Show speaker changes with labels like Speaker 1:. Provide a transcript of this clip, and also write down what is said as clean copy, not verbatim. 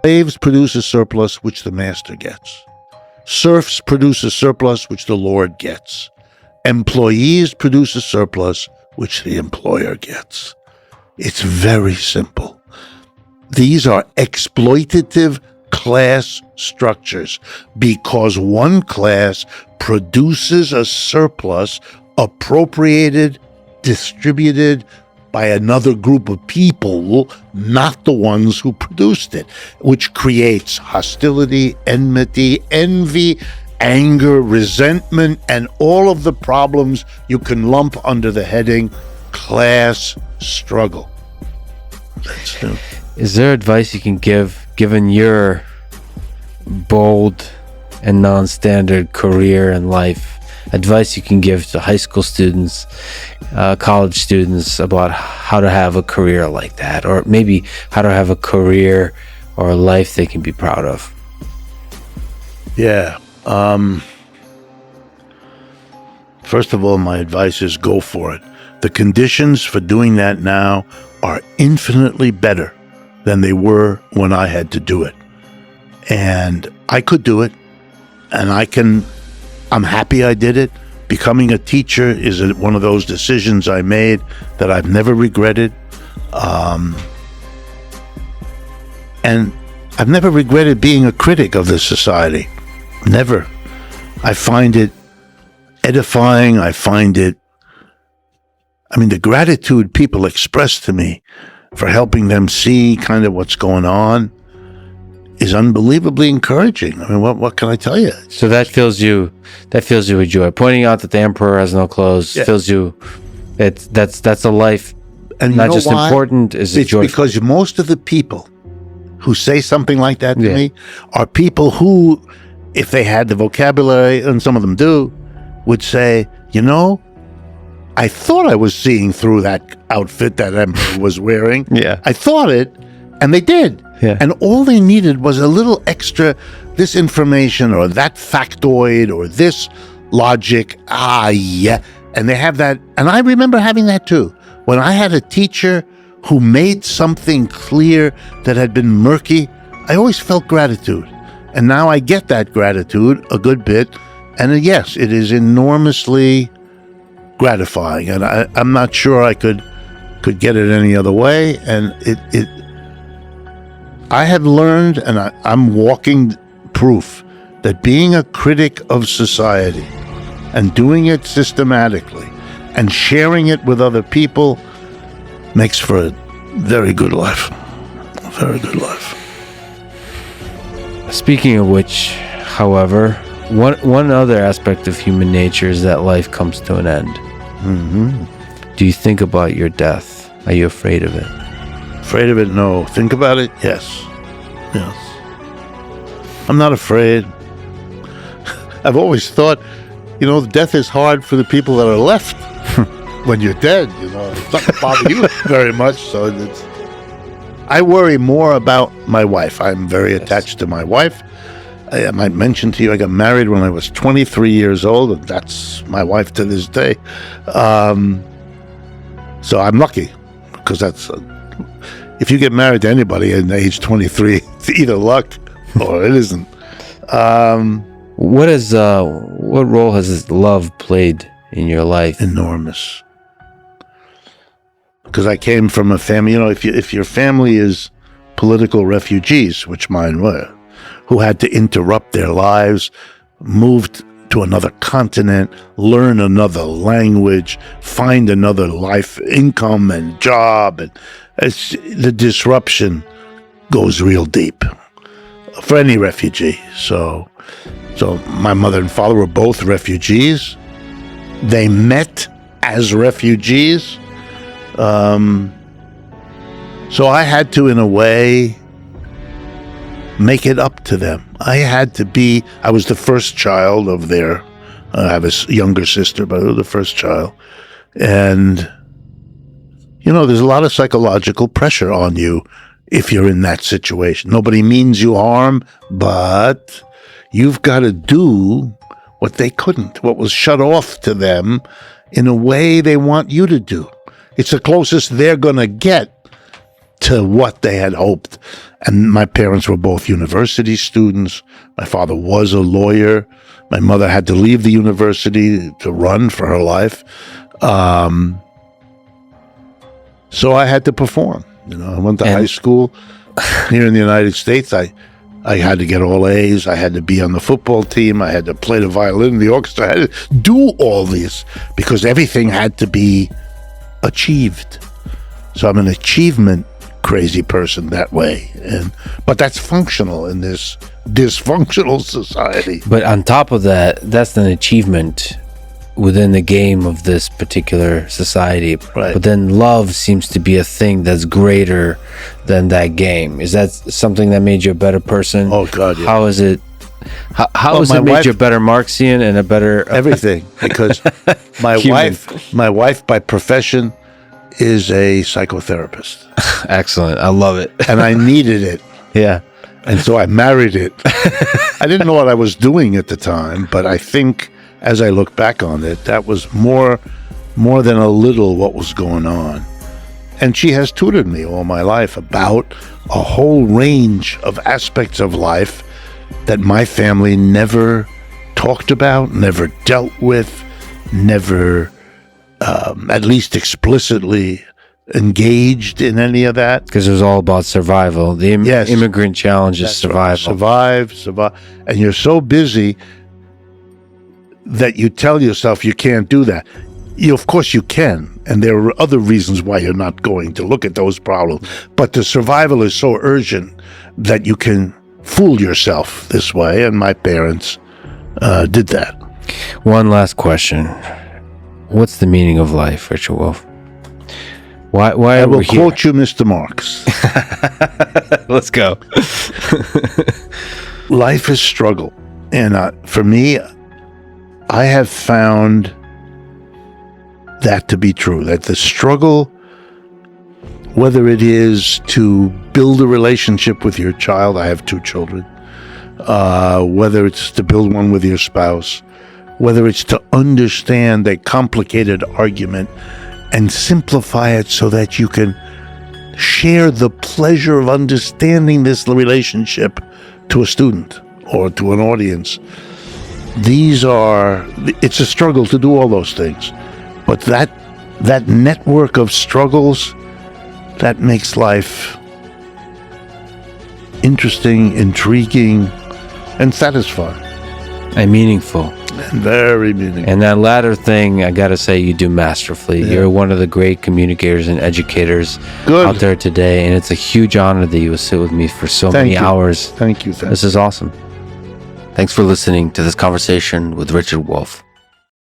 Speaker 1: Slaves produce a surplus which the master gets. Serfs produce a surplus which the lord gets. Employees produce a surplus which the employer gets. It's very simple. These are exploitative class structures because one class produces a surplus appropriated, distributed by another group of people, not the ones who produced it, which creates hostility, enmity, envy, anger, resentment, and all of the problems you can lump under the heading class struggle.
Speaker 2: Is there advice you can give, given your bold and non-standard career in life, advice you can give to high school students, college students about how to have a career like that, or maybe how to have a career or a life they can be proud of?
Speaker 1: Yeah. First of all, my advice is go for it. The conditions for doing that now are infinitely better than they were when I had to do it. And I could do it, and I'm happy I did it. Becoming a teacher is one of those decisions I made that I've never regretted. And I've never regretted being a critic of the society. Never. I find it edifying. The gratitude people express to me for helping them see kind of what's going on is unbelievably encouraging. I mean, what can I tell you?
Speaker 2: So that fills you with joy. Pointing out that the emperor has no clothes fills you. That's a life, and not just why? Important. Is it joyful?
Speaker 1: Because most of the people who say something like that to me are people who, if they had the vocabulary, and some of them do, would say, I thought I was seeing through that outfit that emperor was wearing.
Speaker 2: Yeah,
Speaker 1: I thought it, and they did.
Speaker 2: Yeah.
Speaker 1: And all they needed was a little extra, this information or that factoid or this logic. And they have that. And I remember having that too. When I had a teacher who made something clear that had been murky, I always felt gratitude. And now I get that gratitude a good bit. And yes, it is enormously gratifying. And I'm not sure I could get it any other way. And I have learned, and I'm walking proof, that being a critic of society and doing it systematically and sharing it with other people makes for a very good life. A very good life.
Speaker 2: Speaking of which, however, one other aspect of human nature is that life comes to an end.
Speaker 1: Mm-hmm.
Speaker 2: Do you think about your death? Are you afraid of it?
Speaker 1: Afraid of it? No. Think about it? Yes. Yes. I'm not afraid. I've always thought, death is hard for the people that are left. When you're dead, it's not going to bother you very much. So I worry more about my wife. I'm very attached to my wife. I might mention to you, I got married when I was 23 years old, and that's my wife to this day. So I'm lucky, because if you get married to anybody at age 23, it's either luck or it isn't.
Speaker 2: What role has love played in your life?
Speaker 1: Enormous. Because I came from a family, if your family is political refugees, which mine were, who had to interrupt their lives, moved to another continent, learn another language, find another life, income and job, and the disruption goes real deep for any refugee. So my mother and father were both refugees. They met as refugees. So I had to, in a way, make it up to them. I was the first child of I have a younger sister, but I was the first child. And, there's a lot of psychological pressure on you if you're in that situation. Nobody means you harm, but you've got to do what they couldn't, what was shut off to them in a way they want you to do. It's the closest they're going to get to what they had hoped. And my parents were both university students. My father was a lawyer. My mother had to leave the university to run for her life. So I had to perform. I went to high school here in the United States. I had to get all A's. I had to be on the football team. I had to play the violin in the orchestra. I had to do all this because everything had to be achieved. So I'm an achievement crazy person that way. But that's functional in this dysfunctional society.
Speaker 2: But on top of that, that's an achievement within the game of this particular society.
Speaker 1: Right.
Speaker 2: But then love seems to be a thing that's greater than that game. Is that something that made you a better person?
Speaker 1: Oh, God, yeah.
Speaker 2: How is it? How has it made you a better Marxian and a better
Speaker 1: everything? Because my wife by profession is a psychotherapist.
Speaker 2: Excellent. I love it.
Speaker 1: And I needed it.
Speaker 2: Yeah.
Speaker 1: And so I married it. I didn't know what I was doing at the time, but I think as I look back on it, that was more than a little what was going on. And she has tutored me all my life about a whole range of aspects of life that my family never talked about, never dealt with, never, at least explicitly, engaged in any of that.
Speaker 2: Because it was all about survival. The immigrant challenge is survival.
Speaker 1: Right. Survive. And you're so busy that you tell yourself you can't do that. Of course you can, and there are other reasons why you're not going to look at those problems. But the survival is so urgent that you can fool yourself this way, and my parents did that.
Speaker 2: One last question. What's the meaning of life, Richard Wolff? Why
Speaker 1: I
Speaker 2: are
Speaker 1: will
Speaker 2: we here?
Speaker 1: quote you, Mr. Marx.
Speaker 2: Let's go.
Speaker 1: Life is struggle. And for me, I have found that to be true, that the struggle, whether it is to build a relationship with your child, I have 2 children, whether it's to build one with your spouse, whether it's to understand a complicated argument and simplify it so that you can share the pleasure of understanding this relationship to a student or to an audience. It's a struggle to do all those things. But that network of struggles, that makes life interesting, intriguing, and satisfying.
Speaker 2: And meaningful.
Speaker 1: And very meaningful.
Speaker 2: And that latter thing, I gotta say, you do masterfully.
Speaker 1: Yeah.
Speaker 2: You're one of the great communicators and educators out there today, and it's a huge honor that you will sit with me for so many hours.
Speaker 1: Thank you.
Speaker 2: This is awesome. Thanks for listening to this conversation with Richard Wolff.